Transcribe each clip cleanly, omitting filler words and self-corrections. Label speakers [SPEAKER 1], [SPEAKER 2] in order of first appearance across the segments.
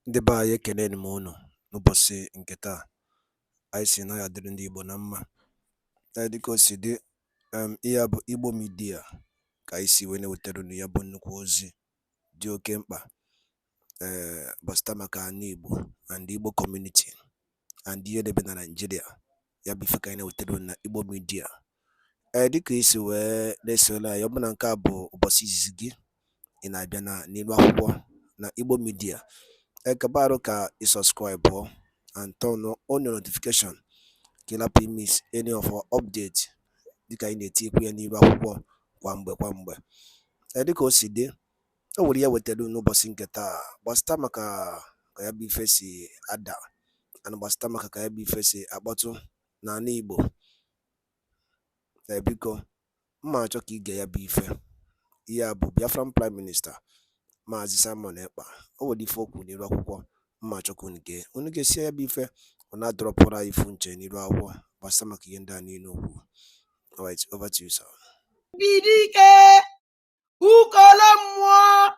[SPEAKER 1] Ndị be anyị ekeneni m unu n'ụbọchị nke taa. Anyị si na ya dịrị ndị Igbo na mma. Dịka o si dị, ihe a bụ Igbo Media ka anyị si wee na-ewetara unu ya bụ nnukwu ozi dị oke mkpa gbasịta maka ana Igbo and Igbo community and ihe debe na Nigeria. Ya bụ ife ka anyị na-ewetara unu na Igbo Media. Dịka isi wee na-esole anyị, ọ bụ na nke a bụ ụbọchị izizi gị ị na-abịa n'ilu akwụkwọ na Igbo Media, kabaru ka i subscribe and turn on your notification ka ị lapụ miss any of our update dịka anyị na-etikwu ya n'ilu akwụkwọ kwa mgbe. Dịka o si dị, o nwere ya wetara n'ụbọchị nke taa gbasịta maka ka ya bụ ife si ada and gbasịta maka ka ya bụ ife si akpọtụ n'ala Igbo. Biko mma achọ ka ige ya bụ ife. Ihe a bụ Biafran Prime Minister MAZI Ekpa. O nwere ife okwu n'ilu akwụkwọ mma achọ ka unu ga-esi ya bụ ife ọ na-adọrọpụrụ anyị ifu nche n'ilu akwụkwọ gbasịta maka ihe ndị a niile okwu. Alright, over to you, sir.
[SPEAKER 2] Bidike ukolo mmụọ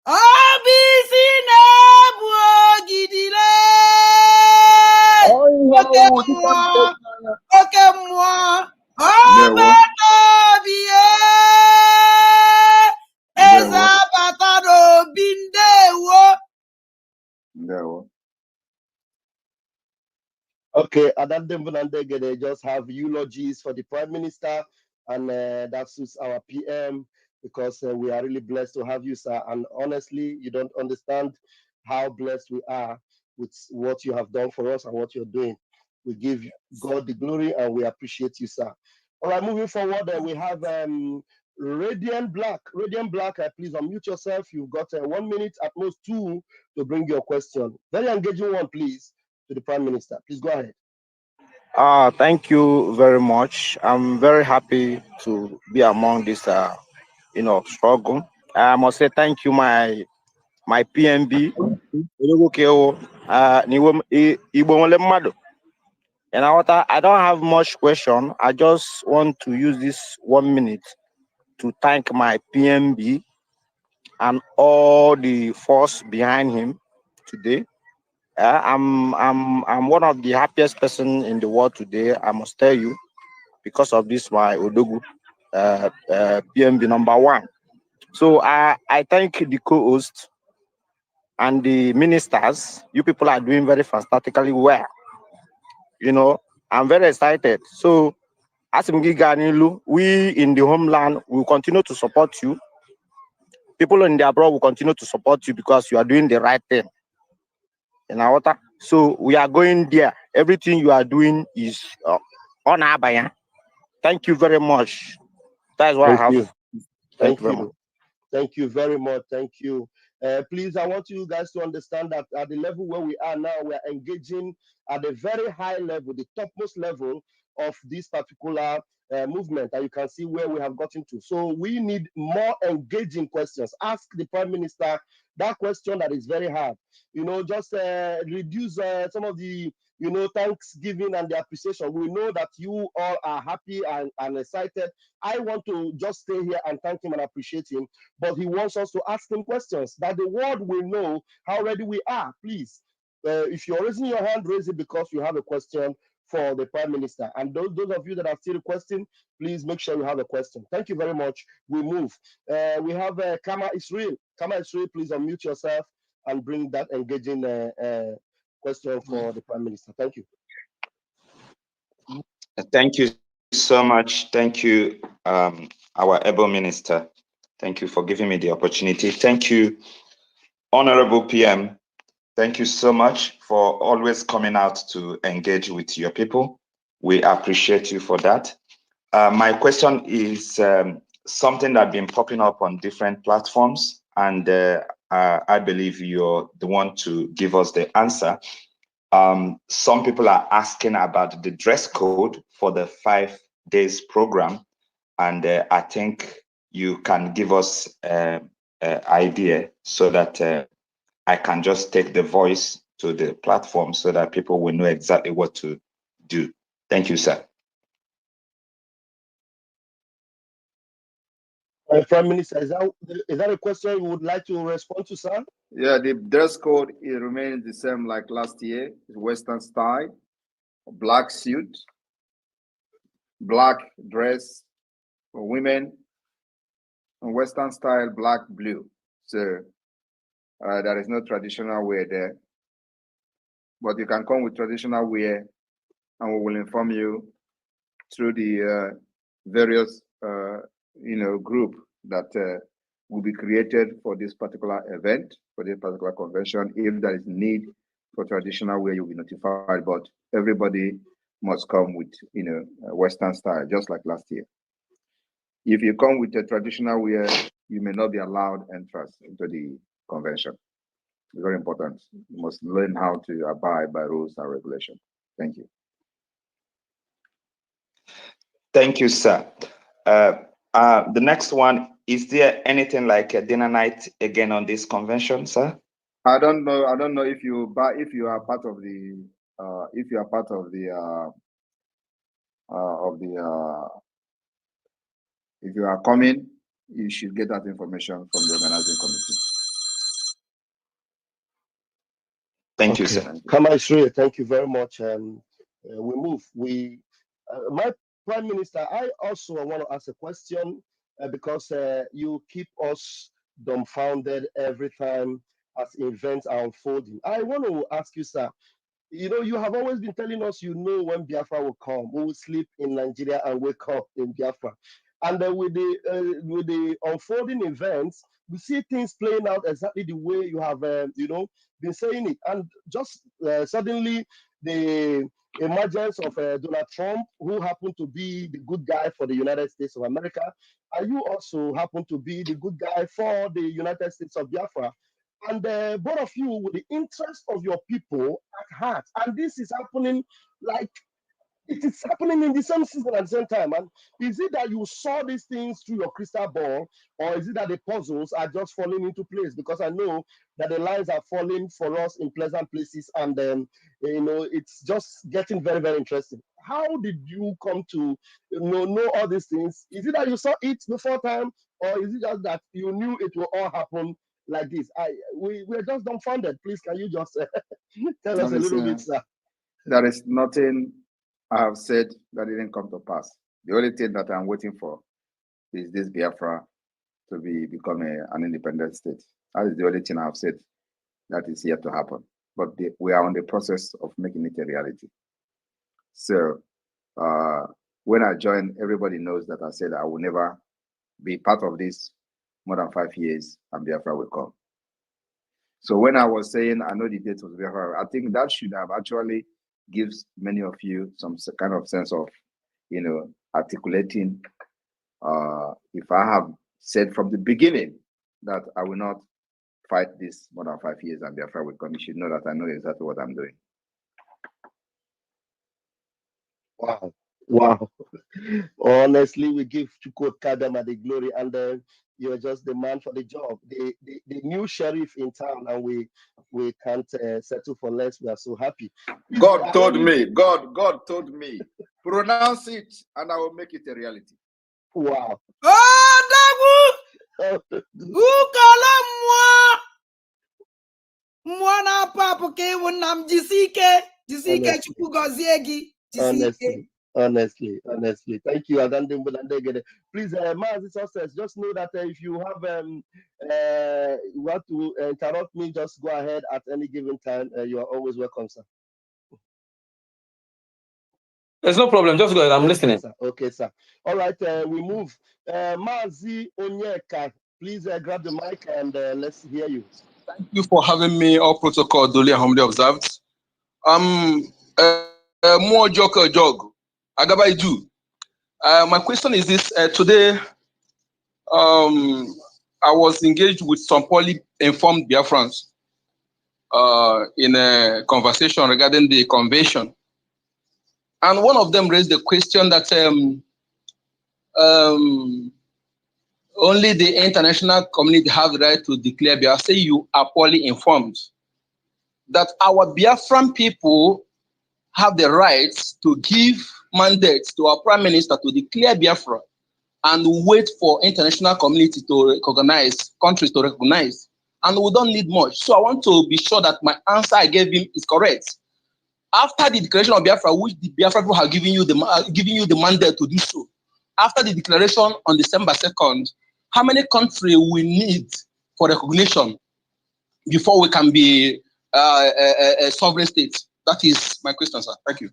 [SPEAKER 2] obisi na-ebu ogidile oke mmụọ ọbataobie eze abata n'obi ndewo.
[SPEAKER 3] Okay, they just have eulogies for the Prime Minister, and that suits our PM because we are really blessed to have you, sir. And honestly, you don't understand how blessed we are with what you have done for us and what you're doing. We give God the glory and we appreciate you, sir. All right, moving forward, we have Radiant Black. Radiant Black, please unmute yourself. You've got 1 minute, at most 2, to bring your question. Very engaging one, please, to the Prime Minister. Please go ahead.
[SPEAKER 4] Thank you very much. I'm very happy to be among this, struggle. I must say thank you, my PMB. And I don't have much question. I just want to use this 1 minute to thank my PMB and all the force behind him today. I'm one of the happiest person in the world today, I must tell you, because of this my Odogu PMB #1. So I thank the co-host and the ministers. You people are doing very fantastically well. I'm very excited. So as we in the homeland will continue to support you. People in the abroad will continue to support you because you are doing the right thing. So we are going there. Everything you are doing is on Abaya. Thank you very much. That is what I have.
[SPEAKER 3] Thank you. Thank you very much. Thank you. Please, I want you guys to understand that at the level where we are now, we are engaging at a very high level, the topmost level of this particular movement, and you can see where we have gotten to. So we need more engaging questions. Ask the Prime Minister that question that is very hard. Just reduce some of the thanksgiving and the appreciation. We know that you all are happy and excited. I want to just stay here and thank him and appreciate him, but he wants us to ask him questions that the world will know how ready we are. Please, if you're raising your hand, raise it because you have a question for the Prime Minister. And those of you that are still requesting, please make sure you have a question. Thank you very much. We move. We have Kama Israel. Kama Israel, please unmute yourself and bring that engaging question for the Prime Minister. Thank you.
[SPEAKER 5] Thank you so much. Thank you, our able minister. Thank you for giving me the opportunity. Thank you, Honorable PM. Thank you so much for always coming out to engage with your people. We appreciate you for that. My question is something that's been popping up on different platforms, and I believe you're the one to give us the answer. Some people are asking about the dress code for the 5 days program, and I think you can give us an idea so that I can just take the voice to the platform so that people will know exactly what to do. Thank you, sir.
[SPEAKER 3] Prime Minister, is that a question you would like to respond to, sir?
[SPEAKER 6] Yeah, the dress code, it remains the same like last year. Western style, black suit, black dress for women, and Western style, black, blue. So there is no traditional wear there. But you can come with traditional wear, and we will inform you through the various group that will be created for this particular event, for this particular convention. If there is need for traditional wear, you'll be notified, but everybody must come with Western style, just like last year. If you come with a traditional wear, you may not be allowed entrance into the convention. Very important. You must learn how to abide by rules and regulations. Thank you.
[SPEAKER 5] Thank you, sir. The next one, is there anything like a dinner night again on this convention, sir?
[SPEAKER 6] I don't know if you are part of the if you are coming, you should get that information from the organizing committee.
[SPEAKER 5] Thank you, sir.
[SPEAKER 3] Kamai, thank you very much. We move. My Prime Minister, I also want to ask a question because you keep us dumbfounded every time as events are unfolding. I want to ask you, sir, you have always been telling us when Biafra will come. We will sleep in Nigeria and wake up in Biafra. And with the unfolding events, we see things playing out exactly the way you have, been saying it. And just suddenly, the emergence of Donald Trump, who happened to be the good guy for the United States of America, and you also happen to be the good guy for the United States of Biafra. And both of you with the interest of your people at heart. And this is happening like it is happening in the same season at the same time. And is it that you saw these things through your crystal ball, or is it that the puzzles are just falling into place? Because I know that the lines are falling for us in pleasant places, and it's just getting very, very interesting. How did you come to know all these things? Is it that you saw it before time, or is it just that you knew it will all happen like this? We're just dumbfounded. Please, can you just tell us a little bit, sir?
[SPEAKER 6] There is nothing I have said that didn't come to pass. The only thing that I'm waiting for is this Biafra to become an independent state. That is the only thing I've said that is yet to happen. But we are on the process of making it a reality. So when I joined, everybody knows that I said I will never be part of this more than 5 years, and Biafra will come. So when I was saying I know the date of Biafra, I think that should have actually gives many of you some kind of sense of, articulating. If I have said from the beginning that I will not fight this more than 5 years and Biafra will come, you should know that I know exactly what I'm doing.
[SPEAKER 3] Wow. Honestly, we give Chukwu Kadama the glory, and you're just the man for the job, the new sheriff in town, and we can't settle for less. We are so happy.
[SPEAKER 6] God told me, pronounce it, and I will make it a reality.
[SPEAKER 3] Wow.
[SPEAKER 2] Oh, Dagu! Mwana papa ke wunam jisike Chukwu gozie gi.
[SPEAKER 3] Honestly. Thank you. Please, Mazi Success, just know that if you have you want to interrupt me, just go ahead at any given time. You are always welcome, sir.
[SPEAKER 7] There's no problem. Just go ahead. I'm listening.
[SPEAKER 3] Okay, sir. All right, we move. Mazi Onyeka, please grab the mic and let's hear you.
[SPEAKER 8] Thank you for having me. All protocol duly and humbly observed. More jog. Agabai do. My question is this: today, I was engaged with some poorly informed Biafrans in a conversation regarding the convention, and one of them raised the question that only the international community have the right to declare Biafra. Say you are poorly informed. That our Biafran people have the rights to give mandates to our prime minister to declare Biafra and wait for international community to recognize, countries to recognize. And we don't need much. So I want to be sure that my answer I gave him is correct. After the declaration of Biafra, which the Biafra people have given you the mandate to do so, after the declaration on December 2nd, how many countries we need for recognition before we can be a sovereign state? That is my question, sir. Thank you.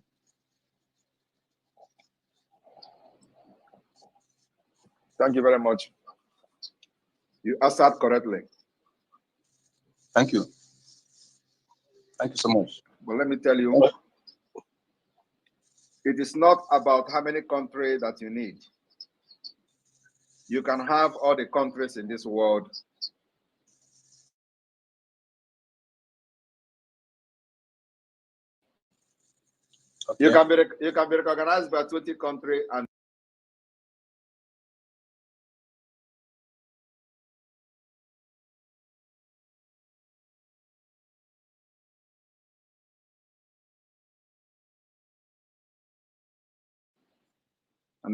[SPEAKER 6] Thank you very much. You answered correctly.
[SPEAKER 8] Thank you. Thank you so much.
[SPEAKER 6] But let me tell you, it is not about how many countries that you need. You can have all the countries in this world. Okay. You can be recognized by 20 countries and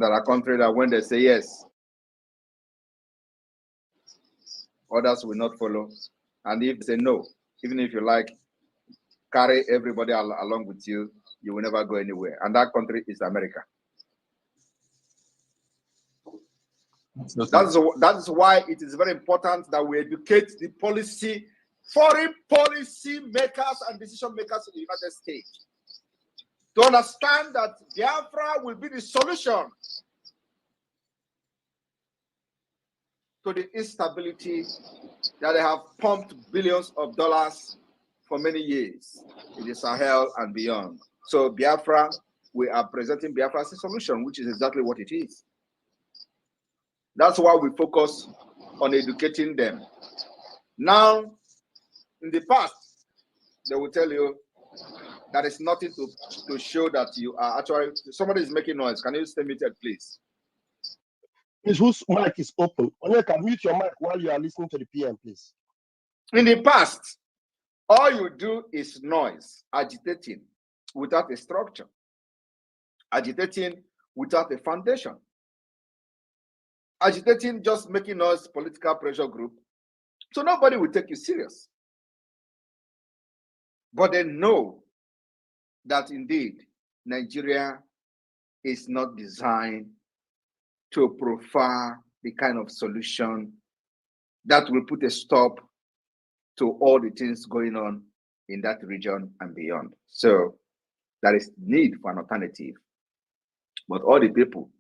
[SPEAKER 6] there are countries that when they say yes, others will not follow. And if they say no, even if you like, carry everybody along with you, you will never go anywhere. And that country is America. That is why it is very important that we educate the foreign policy makers and decision makers in the United States to understand that Biafra will be the solution to the instability that they have pumped billions of dollars for many years in the Sahel and beyond. So Biafra, we are presenting Biafra as a solution, which is exactly what it is. That's why we focus on educating them. Now, in the past, they will tell you that is nothing to show that you are actually, somebody is making noise. Can you stay muted, please?
[SPEAKER 3] Please, whose mic is open? You can mute your mic while you are listening to the PM, please.
[SPEAKER 6] In the past, all you do is noise, agitating without a structure, agitating without a foundation, agitating, just making noise, political pressure group. So nobody will take you serious. But they know that indeed Nigeria is not designed to provide the kind of solution that will put a stop to all the things going on in that region and beyond. So there is need for an alternative. But all the people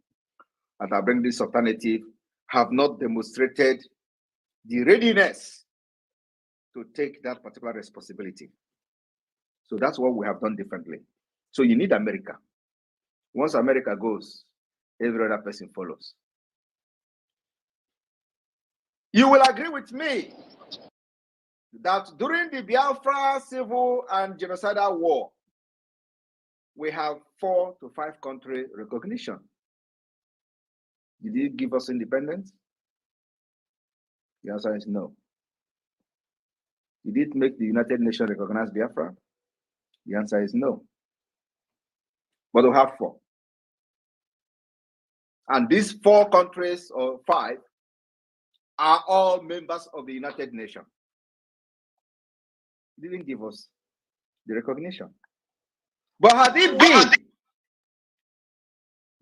[SPEAKER 6] that are bringing this alternative have not demonstrated the readiness to take that particular responsibility. So that's what we have done differently. So you need America. Once America goes, every other person follows. You will agree with me that during the Biafra civil and genocidal war, we have 4 to 5 country recognition. Did it give us independence? The answer is no. Did it make the United Nations recognize Biafra? The answer is no. But we have 4. And these 4 countries, or 5, are all members of the United Nations. It didn't give us the recognition. But had it been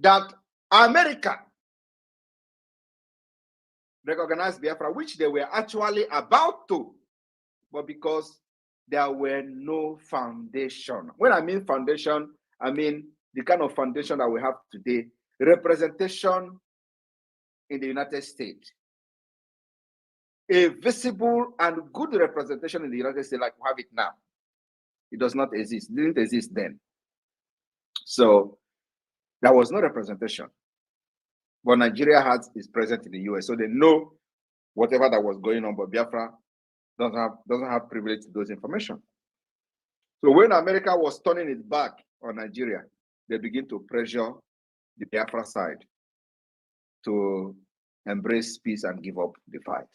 [SPEAKER 6] that America recognized Biafra, which they were actually about to, but because there were no foundation. When I mean foundation, I mean the kind of foundation that we have today, representation in the United States. A visible and good representation in the United States like we have it now. It does not exist. It didn't exist then. So there was no representation. But Nigeria is present in the US, so they know whatever that was going on, but Biafra doesn't have privilege to those information. So when America was turning its back on Nigeria, they begin to pressure the Biafra side to embrace peace and give up the fight.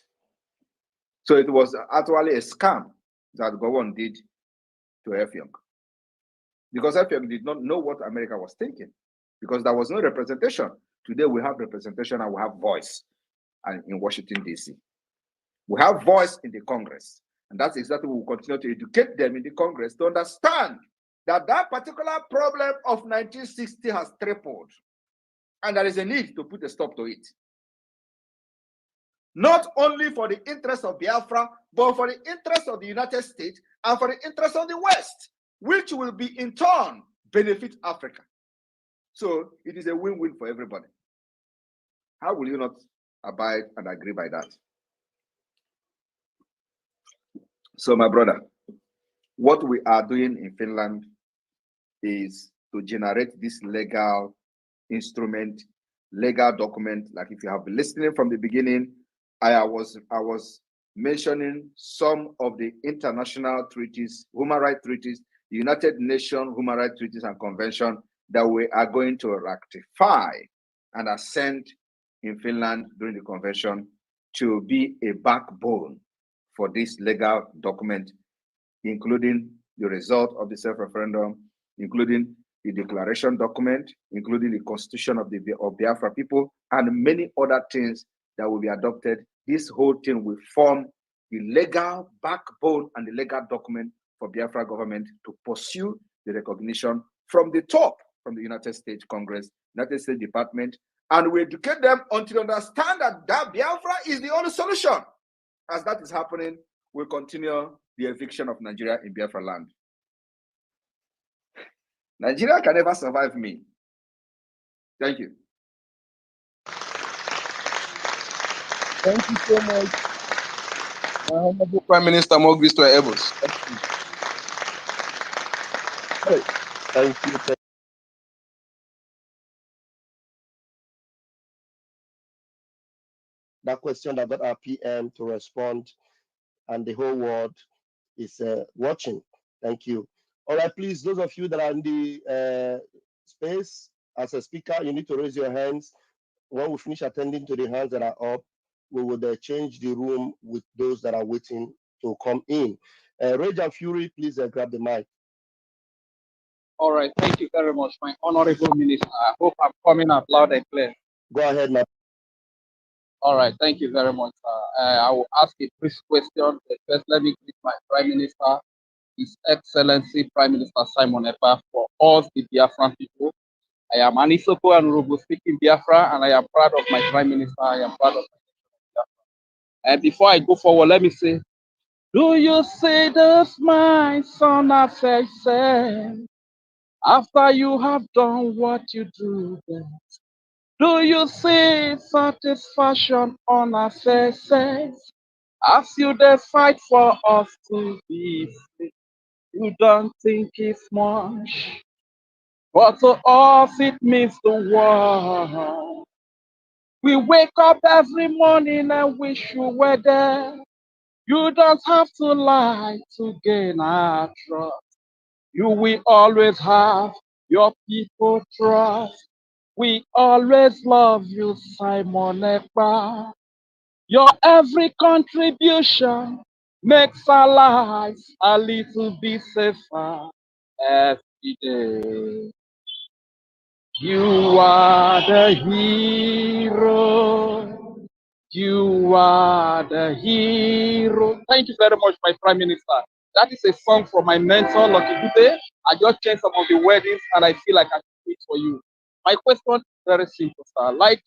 [SPEAKER 6] So it was actually a scam that Gowon did to Effiong, because Effiong did not know what America was thinking, because there was no representation. Today we have representation and we have voice and in Washington, D.C. We have voice in the Congress. And that's exactly what we'll continue to educate them in the Congress to understand that that particular problem of 1960 has tripled. And there is a need to put a stop to it. Not only for the interest of Biafra, but for the interest of the United States and for the interest of the West, which will be in turn benefit Africa. So it is a win-win for everybody. How will you not abide and agree by that? So my brother, what we are doing in Finland is to generate this legal instrument, legal document. Like if you have been listening from the beginning, I was mentioning some of the international treaties, human rights treaties, the United Nations human rights treaties and convention that we are going to ratify and assent in Finland during the convention to be a backbone for this legal document, including the result of the self-referendum, including the declaration document, including the constitution of Biafra people, and many other things that will be adopted. This whole thing will form the legal backbone and the legal document for Biafra government to pursue the recognition from the top, from the United States Congress, United States Department, and we educate them until they understand that Biafra is the only solution. As that is happening, we'll continue the eviction of Nigeria in Biafra land. Nigeria can never survive me. Thank you.
[SPEAKER 8] Thank you so much, my Honorable Prime Minister Mogristo Ebos.
[SPEAKER 3] Thank you. That question that got our PM to respond, and the whole world is watching. Thank you. All right, please, those of you that are in the space, as a speaker, you need to raise your hands. When we finish attending to the hands that are up, we will change the room with those that are waiting to come in. Rage and Fury, please grab the mic.
[SPEAKER 8] All right, thank you very much, my Honorable Minister. I hope I'm coming out loud and clear.
[SPEAKER 3] Go ahead, my.
[SPEAKER 8] All right, thank you very much. I will ask a brief question. First, let me greet my Prime Minister, His Excellency Prime Minister Simon Ekpa, for all the Biafran people. I am an Isoko and Urobo speaking Biafra, and I am proud of my Prime Minister. I am proud of my Biafra. And before I go forward, let me say, do you see this, my son, affection? After you have done what you do best, do you see satisfaction on our faces? As you dey fight for us to be free, you don't think it's much, but to us it means the world. We wake up every morning and wish you were there. You don't have to lie to gain our trust. You will always have your people trust. We always love you, Simon Ekpa. Your every contribution makes our lives a little bit safer every day. You are the hero. You are the hero. Thank you very much, my Prime Minister. That is a song from my mentor, Lucky Dube. I just changed some of the weddings and I feel like I should do it for you. My question is very simple, sir. Like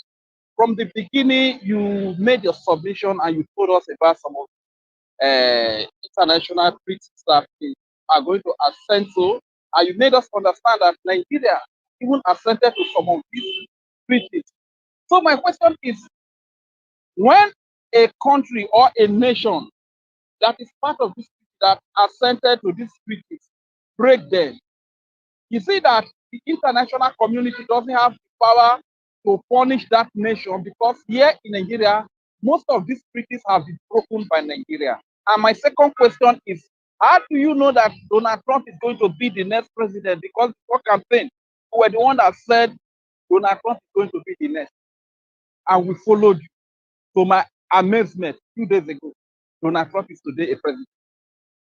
[SPEAKER 8] from the beginning, you made your submission and you told us about some of international treaties that are going to assent to, and you made us understand that Nigeria even assented to some of these treaties. So my question is, when a country or a nation that is part of this that assented to these treaties break them, you see that the international community doesn't have the power to punish that nation, because here in Nigeria, most of these treaties have been broken by Nigeria. And my second question is, how do you know that Donald Trump is going to be the next president? Because before campaign, we were the one that said Donald Trump is going to be the next. And we followed you. To my amazement, 2 days ago, Donald Trump is today a president.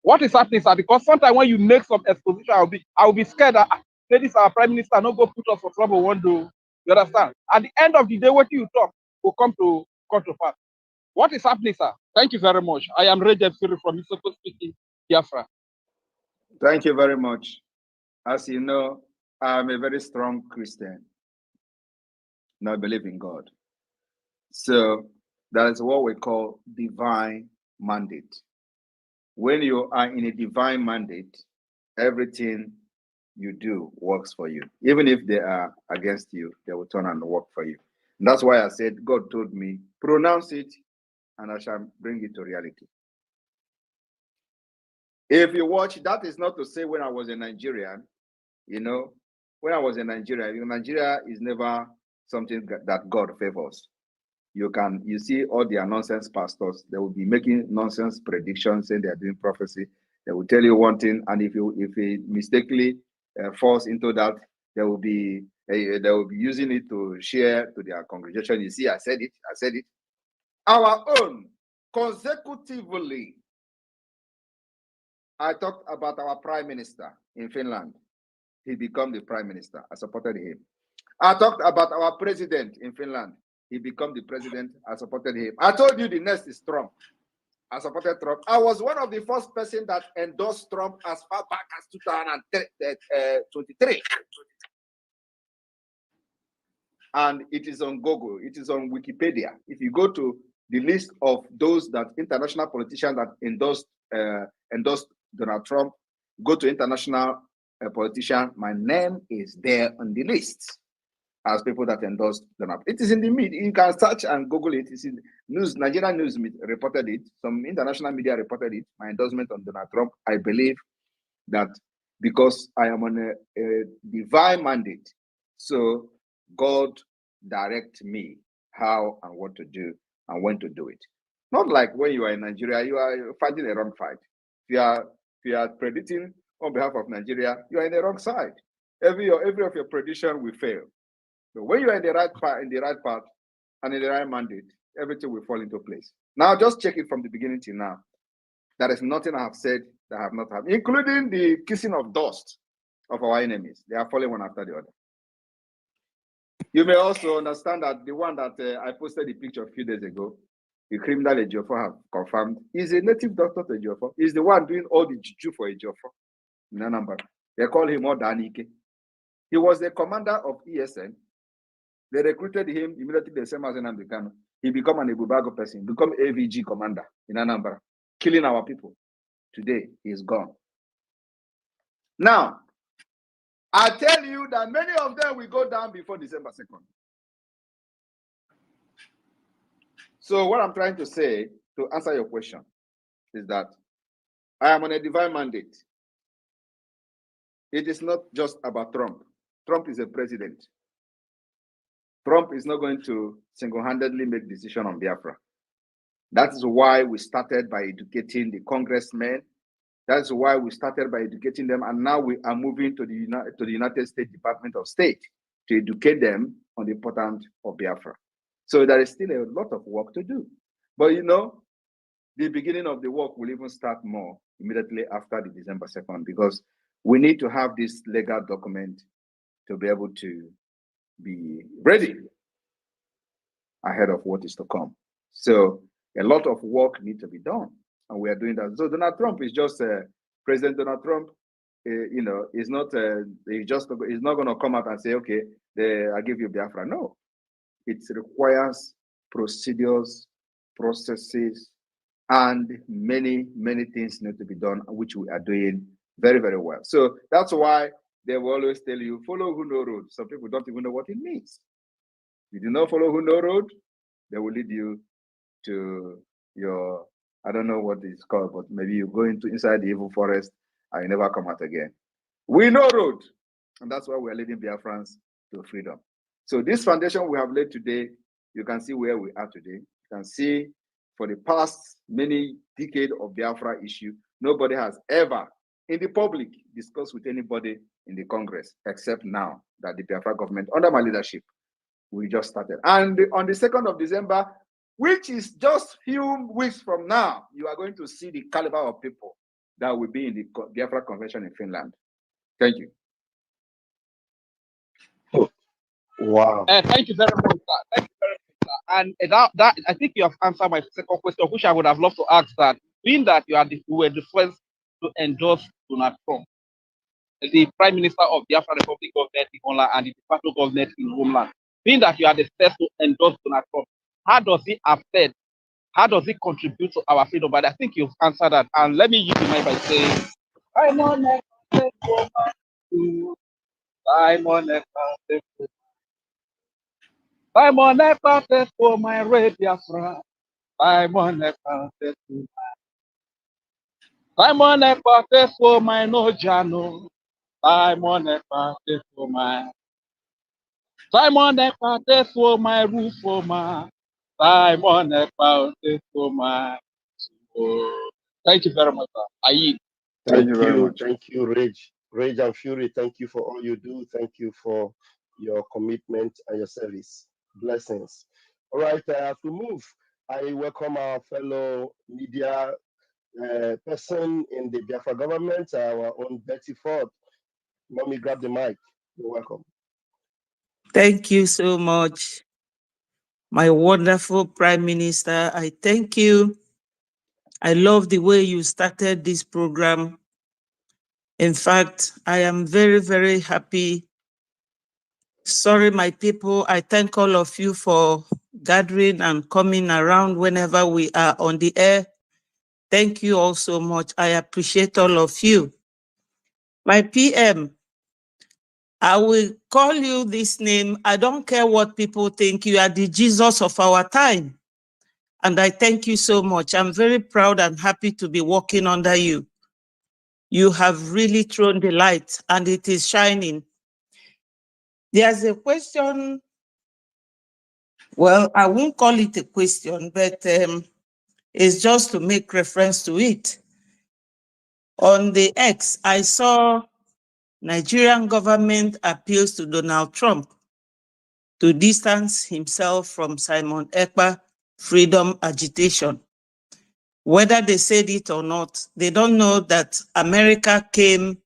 [SPEAKER 8] What is happening, sir? Because sometimes when you make some exposition, I'll be scared that this our Prime Minister not go put us for trouble one day. You understand? At the end of the day, what you talk will come to pass. What is happening, sir? Thank you very much. I am Rejab Siri from Isoko speaking, Biafra.
[SPEAKER 6] Thank you very much. As you know, I'm a very strong Christian. And I believe in God. So that is what we call divine mandate. When you are in a divine mandate, everything you do works for you. Even if they are against you, they will turn and work for you. And that's why I said, God told me, pronounce it, and I shall bring it to reality. If you watch, that is not to say when I was a Nigerian, you know, when I was in Nigeria, Nigeria is never something that God favors. You see all their nonsense pastors, they will be making nonsense predictions saying they are doing prophecy. They will tell you one thing, and if it mistakenly falls into that, they will be using it to share to their congregation. You see, I said it. Our own, consecutively, I talked about our prime minister in Finland. He became the prime minister. I supported him. I talked about our president in Finland. He became the president. I supported him. I told you the next is Trump. I supported Trump. I was one of the first person that endorsed Trump as far back as 2023. And it is on Google. It is on Wikipedia. If you go to the list of those that international politicians that endorsed Donald Trump, go to international politician, my name is there on the list as people that endorsed Donald. It is in the media. You can search and Google it. It's in news. Nigerian news reported it. Some international media reported it. My endorsement on Donald Trump. I believe that because I am on a divine mandate, so God direct me how and what to do and when to do it. Not like when you are in Nigeria, you are fighting a wrong fight. If you are predicting on behalf of Nigeria, you are in the wrong side. Every of your prediction will fail. So when you are in the right path, and in the right mandate, everything will fall into place. Now, just check it from the beginning till now. There is nothing I have said that I have not had, including the kissing of dust of our enemies. They are falling one after the other. You may also understand that the one that I posted the picture a few days ago, the criminal Ejiofor have confirmed, is a native doctor to Ejiofor. He's the one doing all the juju for Ejiofor in Anambra. They call him Odanike. He was the commander of ESN. They recruited him immediately the same as nnamdi Kanu. He became an Ebuka person, become AVG commander in Anambra, killing our people. Today, he's gone. Now, I tell you that many of them will go down before December 2nd. So what I'm trying to say, to answer your question, is that I am on a divine mandate. It is not just about Trump. Trump is a president. Trump is not going to single-handedly make decision on Biafra. That is why we started by educating the congressmen. That's why we started by educating them, and now we are moving to the United States Department of State to educate them on the importance of Biafra. So there is still a lot of work to do. But you know, the beginning of the work will even start more immediately after the December 2nd, because we need to have this legal document to be able to be ready ahead of what is to come. So a lot of work needs to be done, and we are doing that. So Donald Trump is just President Donald Trump. You know, is not he's not going to come out and say, okay, I give you Biafra. No, it requires procedures, processes, and many things need to be done, which we are doing very, very well. So that's why they will always tell you, follow who know road. Some people don't even know what it means. If you do not follow who know road, they will lead you to your, I don't know what it's called, but maybe you go inside the evil forest and you never come out again. We know road, and that's why we are leading Biafrans to freedom. So this foundation we have laid today, you can see where we are today. You can see for the past many decades of Biafra issue, nobody has ever in the public discussed with anybody in the Congress, except now that the Biafra government, under my leadership, we just started. And on the 2nd of December, which is just few weeks from now, you are going to see the caliber of people that will be in the Biafra Convention in Finland. Thank you.
[SPEAKER 3] Wow.
[SPEAKER 8] Thank you very much, sir. Thank you very much, sir. And that I think you have answered my second question, which I would have loved to ask that. Being that you were the first to endorse Donald Trump, the Prime Minister of the Biafra Republic government in Homeland and the de facto government in Homeland, being that you are the first to endorse Donald Trump, how does it affect? How does it contribute to our freedom? But I think you've answered that. And let me use the mic by saying, Simon Simon Simon Ekpa for my red Biafra. Simon Ekpa Simon Ekpa for my no Jano. Simon Ekpa for my Simon Ekpa for my roof for my Simon Ekpa for my. Oh, thank you very much, sir. Aye.
[SPEAKER 6] Thank you very much.
[SPEAKER 3] Thank you, Rage. Rage and Fury, thank you for all you do. Thank you for your commitment and your service. Blessings. All right, as we move, I welcome our fellow media person in the Biafra government, our own Betty Ford. Mommy, grab the mic. You're welcome.
[SPEAKER 9] Thank you so much, my wonderful Prime Minister. I thank you. I love the way you started this program. In fact, I am very, very happy. Sorry, my people. I thank all of you for gathering and coming around whenever we are on the air. Thank you all so much. I appreciate all of you. My PM, I will call you this name. I don't care what people think. You are the Jesus of our time. And I thank you so much. I'm very proud and happy to be working under you. You have really thrown the light and it is shining. There's a question. Well, I won't call it a question, but it's just to make reference to it. On the X, I saw Nigerian government appeals to Donald Trump to distance himself from Simon Ekpa freedom agitation. Whether they said it or not, they don't know that America came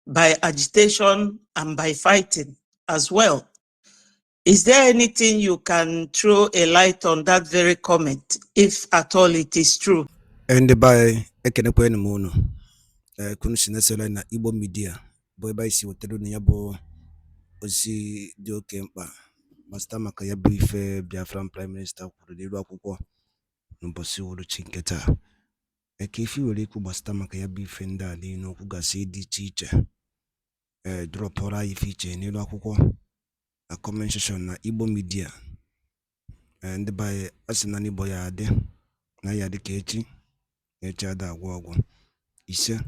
[SPEAKER 9] by agitation and by fighting as well. Is there anything you can throw a light on that very comment, if at all it is true?
[SPEAKER 1] And by Ekenekwen Mono, Kunisina na Igbo media, boy by si wotero ni yabo osi dio kempa. Basta maka ya brief Biafran Prime Minister kwuru n'ilu akwụkwọ n'ụbọchị uhuruchi nke taa. Eke ifi were ikwu gbasata maka ya bụ ife ndị a niile okwu gasị dị iche iche dropụrụ anyị ife iche n'ilu akwụkwọ na comment section na Igbo media ndị be anyị asị na n'Igbo ya adị na ya dị ka echi ada agwụ ọgwụ ise